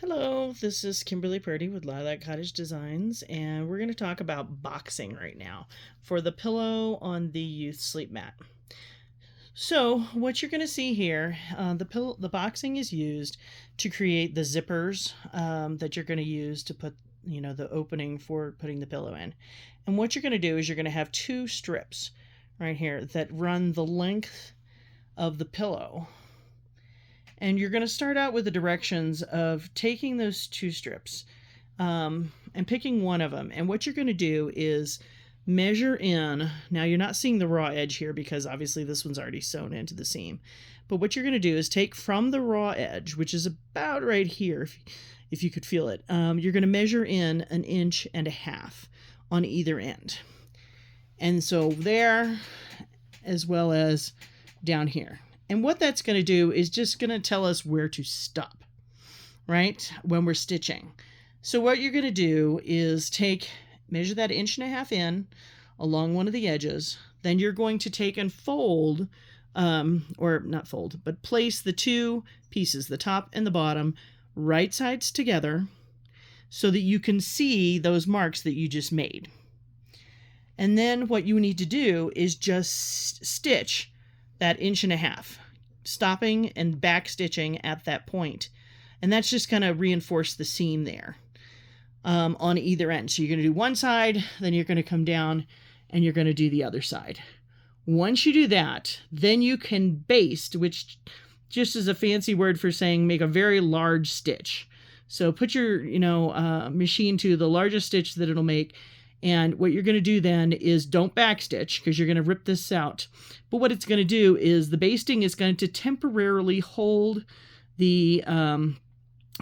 Hello, this is Kimberly Purdy with Lilac Cottage Designs, and we're going to talk about boxing right now for the pillow on the youth sleep mat. So, what you're going to see here, the boxing is used to create the zippers that you're going to use to put, the opening for putting the pillow in. And what you're going to do is you're going to have two strips right here that run the length of the pillow. And you're going to start out with the directions of taking those two strips and picking one of them. And what you're going to do is measure in. Now, you're not seeing the raw edge here because obviously this one's already sewn into the seam. But what you're going to do is take from the raw edge, which is about right here, if you could feel it, you're going to measure in 1.5 inches on either end. And so there, as well as down here. And what that's going to do is just going to tell us where to stop, right, when we're stitching. So what you're going to do is measure that 1.5 inches in along one of the edges. Then you're going to take and fold, or not fold, but place the two pieces, the top and the bottom, right sides together so that you can see those marks that you just made. And then what you need to do is just stitch that 1.5 inches, stopping and back stitching at that point. And that's just going to reinforce the seam there on either end. So you're going to do one side, then you're going to come down and you're going to do the other side. Once you do that, then you can baste, which just is a fancy word for saying make a very large stitch. So put your, machine to the largest stitch that it'll make. And what you're going to do then is don't backstitch because you're going to rip this out. But what it's going to do is the basting is going to temporarily hold the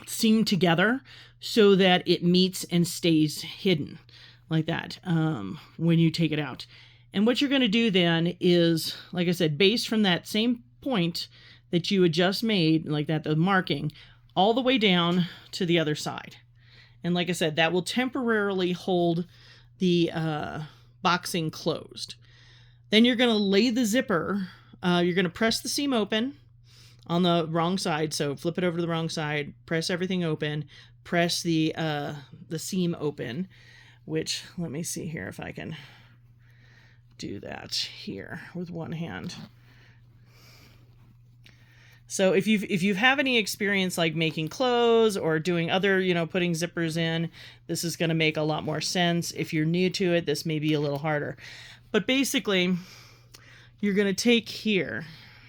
seam together so that it meets and stays hidden like that when you take it out. And what you're going to do then is, like I said, baste from that same point that you had just made, like that, the marking, all the way down to the other side. And like I said, that will temporarily hold the boxing closed. Then you're going to lay the zipper. You're going to press the seam open on the wrong side. So flip it over to the wrong side, press everything open, press the seam open, which let me see here if I can do that here with one hand. So if you've have any experience like making clothes or doing other, putting zippers in, this is going to make a lot more sense. If you're new to it, this may be a little harder. But basically, you're going to take here.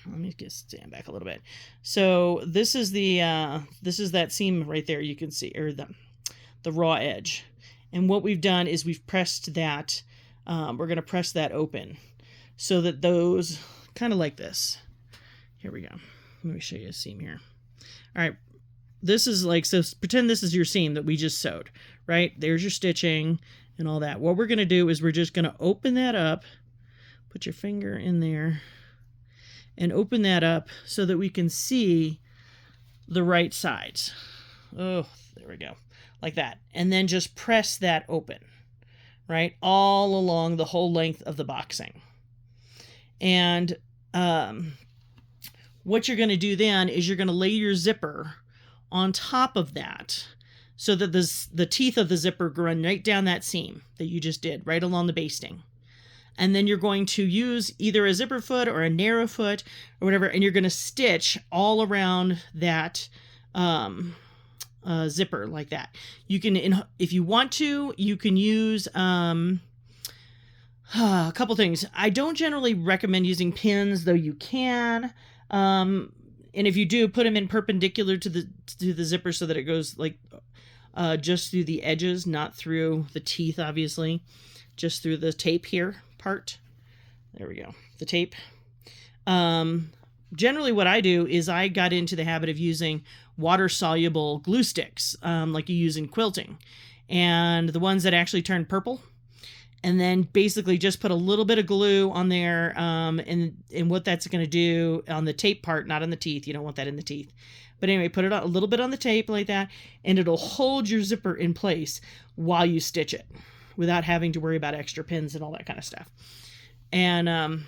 Let me just stand back a little bit. So this is that seam right there. You can see, or the raw edge. And what we've done is we've pressed that. We're going to press that open so that those kind of like this. Here we go. Let me show you a seam here. All right. This is like, so pretend this is your seam that we just sewed, right? There's your stitching and all that. What we're going to do is we're just going to open that up, put your finger in there and open that up so that we can see the right sides. Oh, there we go. Like that. And then just press that open, right? All along the whole length of the boxing. And, what you're going to do then is you're going to lay your zipper on top of that so that the teeth of the zipper run right down that seam that you just did, right along the basting. And then you're going to use either a zipper foot or a narrow foot or whatever, and you're going to stitch all around that zipper like that. You can, if you want to, you can use a couple things. I don't generally recommend using pins, though you can. And if you do, put them in perpendicular to the zipper so that it goes like just through the edges, not through the teeth, obviously, just through the tape here part. There we go, the tape. Generally what I do is I got into the habit of using water-soluble glue sticks, like you use in quilting, and the ones that actually turn purple. And then basically just put a little bit of glue on there. And what that's going to do on the tape part, not on the teeth. You don't want that in the teeth. But anyway, put it on a little bit on the tape like that. And it'll hold your zipper in place while you stitch it without having to worry about extra pins and all that kind of stuff. And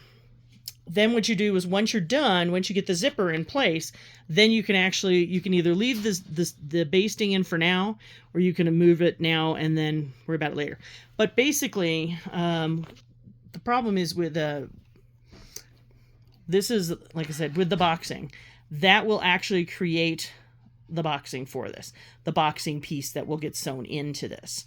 then what you do is once you're done, once you get the zipper in place, then you can either leave the basting in for now, or you can move it now and then worry about it later. But basically, the problem is with this is, like I said, with the boxing, that will actually create the boxing for this, the boxing piece that will get sewn into this.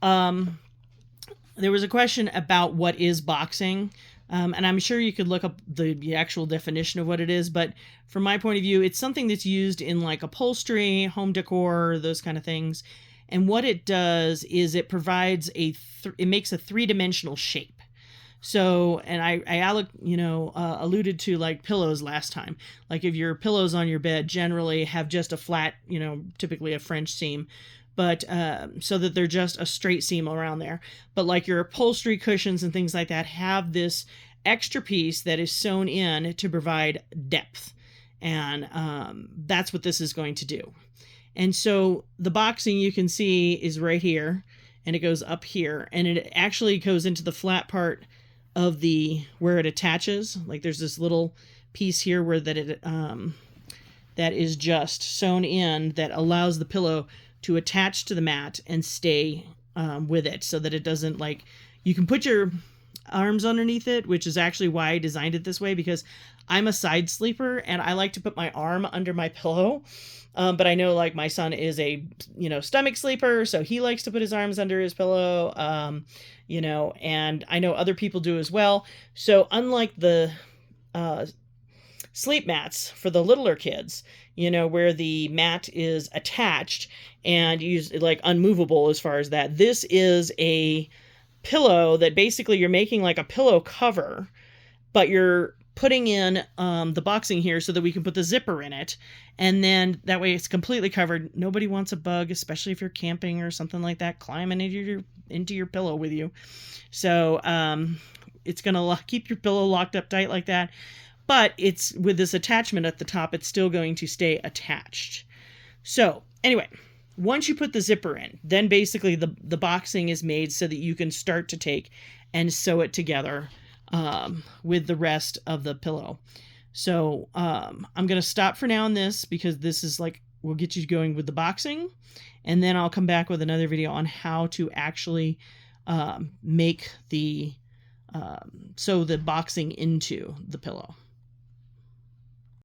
There was a question about what is boxing. And I'm sure you could look up the actual definition of what it is, but from my point of view, it's something that's used in like upholstery, home decor, those kind of things. And what it does is it provides it makes a three-dimensional shape. So, and I alluded to like pillows last time. Like if your pillows on your bed generally have just a flat, typically a French seam, but so that they're just a straight seam around there. But like your upholstery cushions and things like that have this extra piece that is sewn in to provide depth. And that's what this is going to do. And so the boxing you can see is right here, and it goes up here, and it actually goes into the flat part of where it attaches. Like there's this little piece here where that is just sewn in that allows the pillow to attach to the mat and stay with it, so that it doesn't, like, you can put your arms underneath it, which is actually why I designed it this way, because I'm a side sleeper and I like to put my arm under my pillow. But I know, like, my son is a, stomach sleeper, so he likes to put his arms under his pillow, and I know other people do as well. So unlike the sleep mats for the littler kids, where the mat is attached and used like unmovable as far as that, this is a pillow that basically you're making like a pillow cover, but you're putting in the boxing here so that we can put the zipper in it, and then that way it's completely covered. Nobody wants a bug, especially if you're camping or something like that, climbing into your pillow with you. So it's gonna keep your pillow locked up tight like that, but it's with this attachment at the top, it's still going to stay attached. So anyway, once you put the zipper in, then basically the boxing is made so that you can start to take and sew it together with the rest of the pillow. So I'm going to stop for now on this, because this is like, we'll get you going with the boxing, and then I'll come back with another video on how to actually make sew the boxing into the pillow.